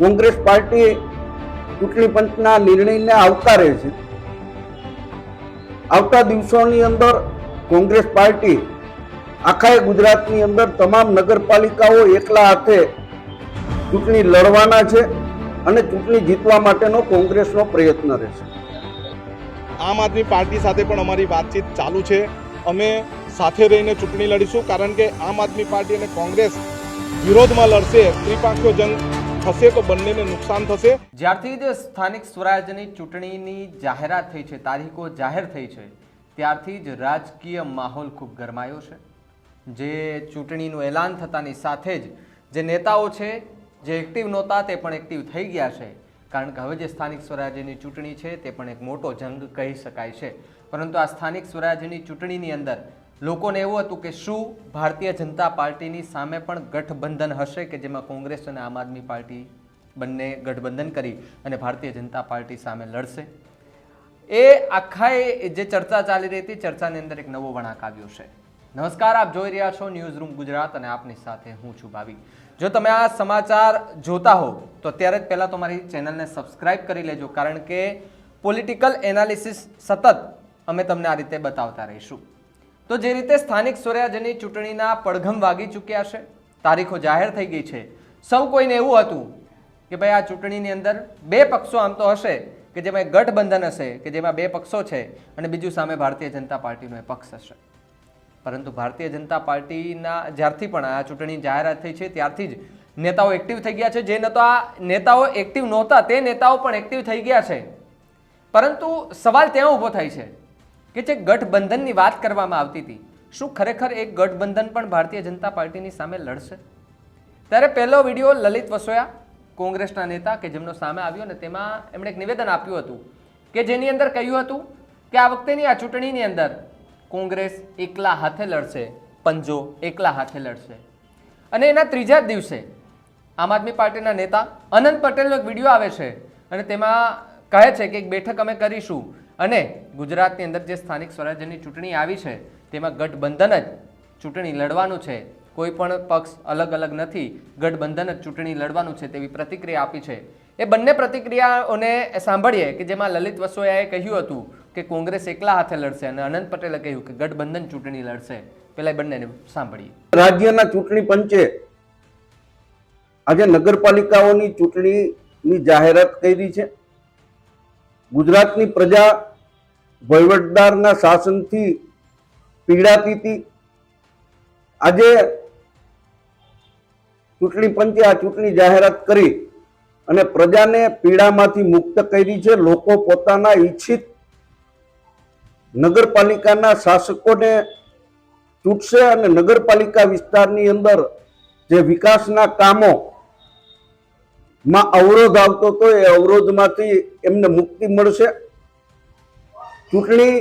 Congress party ચૂંટણી પંચના નિર્ણયને આવકારે છે। આવતા દિવસોની અંદર કોંગ્રેસ પાર્ટી આખા ગુજરાતની અંદર તમામ નગરપાલિકાઓ એકલા હાથે ચૂંટણી લડવાના છે અને ચૂંટણી જીતવા માટેનો કોંગ્રેસનો પ્રયત્ન રહેશે। આમ આદમી પાર્ટી સાથે પણ અમારી વાતચીત ચાલુ છે। અમે સાથે રહીને ચૂંટણી લડીશું, કારણ કે આમ આદમી પાર્ટી અને કોંગ્રેસ વિરોધમાં લડશે। ત્રિપાંખીય જંગ થશે તો બંનેને નુકસાન થશે। જ્યારથી જ સ્થાનિક સ્વરાજ્યની ચૂંટણીની જાહેરાત થઈ છે, તારીખો જાહેર થઈ છે, ત્યારથી જ રાજકીય માહોલ ખૂબ ગરમાયો છે। જે ચૂંટણીનું એલાન થતાની સાથે જ જે નેતાઓ છે જે એક્ટિવ નહોતા તે પણ એક્ટિવ થઈ ગયા છે, કારણ કે હવે જે સ્થાનિક સ્વરાજ્યની ચૂંટણી છે તે પણ એક મોટો જંગ કહી શકાય છે। પરંતુ આ સ્થાનિક સ્વરાજ્યની ચૂંટણીની અંદર લોકોને એવું હતું કે શું ભારતીય જનતા પાર્ટીની સામે પણ ગઠબંધન હશે, કે જેમાં કોંગ્રેસ અને આમ આદમી પાર્ટી બંને ગઠબંધન કરી અને ભારતીય જનતા પાર્ટી સામે લડશે। એ આખા જે ચર્ચા ચાલી રહી હતી, ચર્ચાની અંદર એક નવો વળાંક આવ્યો છે। નમસ્કાર, આપ જોઈ રહ્યા છો ન્યૂઝ રૂમ ગુજરાત અને આપની સાથે હું છું ભાવિક। જો તમે આ સમાચાર જોતા હો તો અત્યારે જ પહેલાં તો મારી ચેનલને સબસ્ક્રાઇબ કરી લેજો, કારણ કે પોલિટિકલ એનાલિસિસ સતત અમે તમને આ રીતે બતાવતા રહીશું। તો જે રીતે સ્થાનિક સ્વરાજ્યની ચૂંટણીના પડઘમ વાગી ચૂક્યા છે, તારીખો જાહેર થઈ ગઈ છે, સૌ કોઈને એવું હતું કે ભાઈ આ ચૂંટણીની અંદર બે પક્ષો આમ તો હશે કે જેમાં એક ગઠબંધન હશે, કે જેમાં બે પક્ષો છે અને બીજું સામે ભારતીય જનતા પાર્ટીનો એક પક્ષ હશે। પરંતુ ભારતીય જનતા પાર્ટીના જ્યારથી પણ આ ચૂંટણી જાહેરાત થઈ છે ત્યારથી જ નેતાઓ એક્ટિવ થઈ ગયા છે। જે નેતાઓ એક્ટિવ નહોતા તે નેતાઓ પણ એક્ટિવ થઈ ગયા છે। પરંતુ સવાલ ત્યાં ઊભો થાય છે કે જે ગઠબંધનની વાત કરવામાં આવતી હતી, શું ખરેખર એક ગઠબંધન પણ ભારતીય જનતા પાર્ટીની સામે લડશે? ત્યારે પહેલો વિડીયો લલિત વસોયા, કોંગ્રેસના નેતા કે જેમનો સામે આવ્યો ને તેમાં એમણે એક નિવેદન આપ્યું હતું કે જેની અંદર કહ્યું હતું કે આ વખતેની આ ચૂંટણીની અંદર કોંગ્રેસ એકલા હાથે લડશે, પંજો એકલા હાથે લડશે। અને એના ત્રીજા જ દિવસે આમ આદમી પાર્ટીના નેતા અનંત પટેલનો એક વિડીયો આવે છે અને તેમાં કહે છે કે એક બેઠક અમે કરીશું અને ગુજરાતની અંદર જે સ્થાનિક સ્વરાજ્યની ચૂંટણી આવી છે તેમાં ગઠબંધન જ ચૂંટણી લડવાનું છે, કોઈ પણ પક્ષ અલગ અલગ નથી, ગઠબંધન જ ચૂંટણી લડવાનું છે તેવી પ્રતિક્રિયા આપી છે। એ બંને પ્રતિક્રિયાઓને સાંભળીએ કે જેમાં લલિત વસોયાએ કહ્યું હતું કે કોંગ્રેસ એકલા હાથે લડશે અને અનંત પટેલે કહ્યું કે ગઠબંધન ચૂંટણી લડશે। પેલા બંનેને સાંભળીએ। રાજ્યના ચૂંટણી પંચે આજે નગરપાલિકાઓની ચૂંટણીની જાહેરાત કરી છે। ગુજરાતની પ્રજા વહીવટદારના શાસનથી પીડાતી હતી। આજે ચૂંટણી પંચે આ ચૂંટણી જાહેરાત કરી અને પ્રજાને પીડામાંથી મુક્ત કરી છે। લોકો પોતાના ઈચ્છિત નગરપાલિકાના શાસકોને ચૂંટશે અને નગરપાલિકા વિસ્તારની અંદર જે વિકાસના કામો માં અવરોધ આવતો હતો એ અવરોધમાંથી એમને મુક્તિ મળશે। ચૂંટણી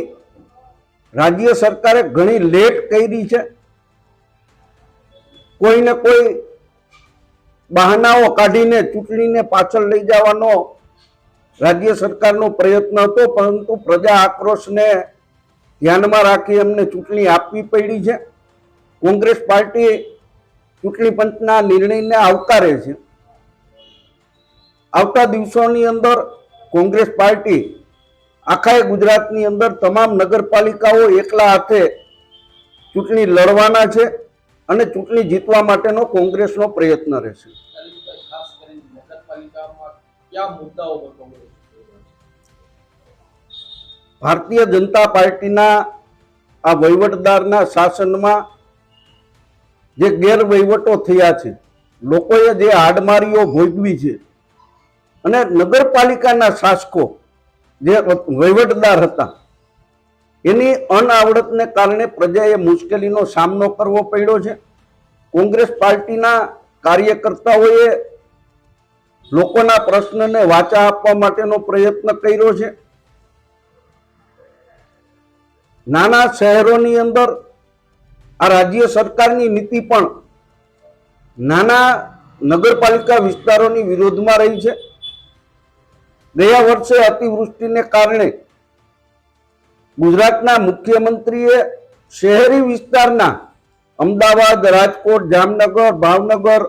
રાજ્ય સરકારે ઘણી લેટ કરી છે। કોઈને કોઈ બહાનાઓ કાઢીને ચૂંટણીને પાછળ લઈ જવાનો રાજ્ય સરકારનો પ્રયત્ન હતો, પરંતુ પ્રજા આક્રોશને ધ્યાનમાં રાખી એમને ચૂંટણી આપવી પડી છે। કોંગ્રેસ પાર્ટી ચૂંટણી પંચના નિર્ણયને આવકારે છે। આવતા દિવસોની અંદર કોંગ્રેસ પાર્ટી આખા ગુજરાતની અંદર તમામ નગરપાલિકાઓ એકલા હાથે ચૂંટણી લડવાના છે અને ચૂંટણી જીતવા માટેનો કોંગ્રેસનો પ્રયત્ન રહેશે। ભારતીય જનતા પાર્ટીના આ વહીવટદારના શાસનમાં જે ગેરવહીવટો થયા છે, લોકોએ જે હાડમારીઓ ભોગવી છે અને નગરપાલિકાના શાસકો જે વહીવટદાર હતા એની અનાવડતને કારણે પ્રજાએ મુશ્કેલીનો સામનો કરવો પડ્યો છે। કોંગ્રેસ પાર્ટીના કાર્યકર્તાઓએ લોકોના પ્રશ્નને વાચા આપવા માટેનો પ્રયત્ન કર્યો છે। નાના શહેરોની અંદર આ રાજ્ય સરકારની નીતિ પણ નાના નગરપાલિકા વિસ્તારોની વિરોધમાં રહી છે। ગયા વર્ષે અતિવૃષ્ટિને કારણે ગુજરાતના મુખ્યમંત્રીએ શહેરી વિસ્તારના અમદાવાદ, રાજકોટ, જામનગર, ભાવનગર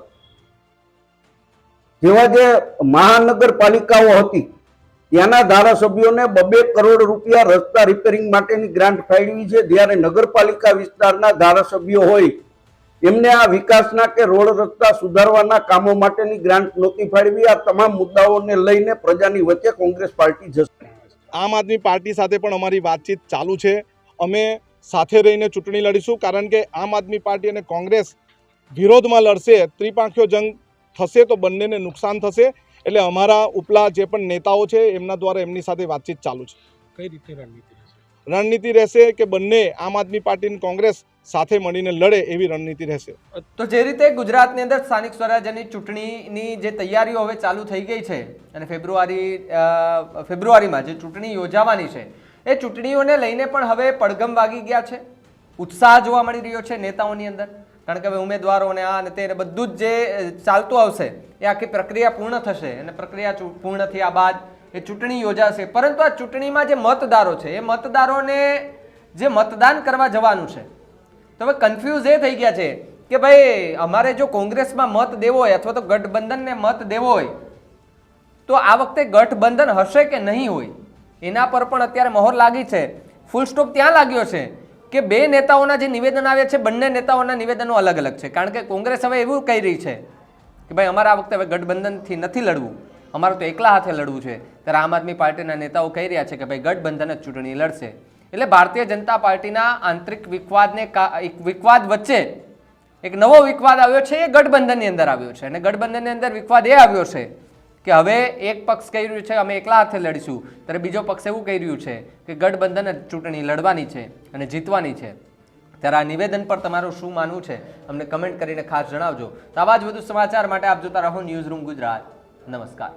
જેવા જે મહાનગરપાલિકાઓ હતી ત્યાંના ધારાસભ્યોને 2 કરોડ રૂપિયા રસ્તા રિપેરિંગ માટેની ગ્રાન્ટ ફાળવી છે, જ્યારે નગરપાલિકા વિસ્તારના ધારાસભ્યો હોય એમને આ વિકાસના કે રોડ રસ્તા સુધારવાના કામો માટેની ગ્રાન્ટ નહોતી ફાળવી. આ તમામ મુદ્દાઓને લઈને પ્રજાની વચ્ચે કોંગ્રેસ પાર્ટી જશે. આમ આદમી પાર્ટી સાથે પણ અમારી વાતચીત ચાલુ છે. અમે સાથે રહીને ચૂંટણી લડીશું, કારણ કે આમ આદમી પાર્ટી અને કોંગ્રેસ વિરોધમાં લડશે, ત્રિપાંખીયો જંગ થશે તો બંનેને નુકસાન થશે. એટલે અમારા ઉપલા જે પણ નેતાઓ છે એમના દ્વારા એમની સાથે વાતચીત ચાલુ છે. કઈ રીતે રણનીતિ રહેશે? રણનીતિ રહેશે કે બંને આમ આદમી પાર્ટી અને કોંગ્રેસ સાથે મળીને લડે એવી રણનીતિ રહેશે. તો જે રીતે ગુજરાતની અંદર સ્થાનિક સ્વરાજ્યની ચૂંટણીની જે તૈયારીઓ હવે ચાલુ થઈ ગઈ છે અને ફેબ્રુઆરીમાં જે ચૂંટણી યોજાવાની છે એ ચૂંટણીઓને લઈને પણ હવે પડઘમ વાગી ગયા છે, ઉત્સાહ જોવા મળી રહ્યો છે નેતાઓની અંદર, કારણ કે હવે ઉમેદવારોને આ અને તે બધું જ જે ચાલતું આવશે એ આખી પ્રક્રિયા પૂર્ણ થશે અને પ્રક્રિયા પૂર્ણ થયા બાદ એ ચૂંટણી યોજાશે. પરંતુ આ ચૂંટણીમાં જે મતદારો છે એ મતદારોને જે મતદાન કરવા જવાનું છે તો હવે કન્ફ્યુઝ એ થઈ ગયા છે કે ભાઈ અમારે જો કોંગ્રેસમાં મત દેવો હોય અથવા તો ગઠબંધનને મત દેવો હોય તો આ વખતે ગઠબંધન હશે કે નહીં હોય, એના પર પણ અત્યારે મહોર લાગી છે. ફૂલ સ્ટોપ ત્યાં લાગ્યો છે કે 2 નેતાઓના જે નિવેદન આવ્યા છે બંને નેતાઓના નિવેદનો અલગ અલગ છે. કારણ કે કોંગ્રેસ હવે એવું કહી રહી છે કે ભાઈ અમારે આ વખતે હવે ગઠબંધનથી નથી લડવું, અમારે તો એકલા હાથે લડવું છે. ત્યારે આમ આદમી પાર્ટીના નેતાઓ કહી રહ્યા છે કે ભાઈ ગઠબંધન જ ચૂંટણી લડશે. એટલે ભારતીય જનતા પાર્ટીના આંતરિક વિવાદ વચ્ચે એક નવો વિવાદ આવ્યો છે, એ ગઠબંધનની અંદર આવ્યો છે. અને ગઠબંધનની અંદર વિવાદ એ આવ્યો છે કે હવે એક પક્ષ કહી રહ્યું છે અમે એકલા હાથે લડીશું, ત્યારે બીજો પક્ષ એવું કહી રહ્યું છે કે ગઠબંધન જ ચૂંટણી લડવાની છે અને જીતવાની છે. ત્યારે આ નિવેદન પર તમારું શું માનવું છે અમને કમેન્ટ કરીને ખાસ જણાવજો. તો આવા જ વધુ સમાચાર માટે આપ જોતા રહો ન્યૂઝરૂમ ગુજરાત. નમસ્કાર.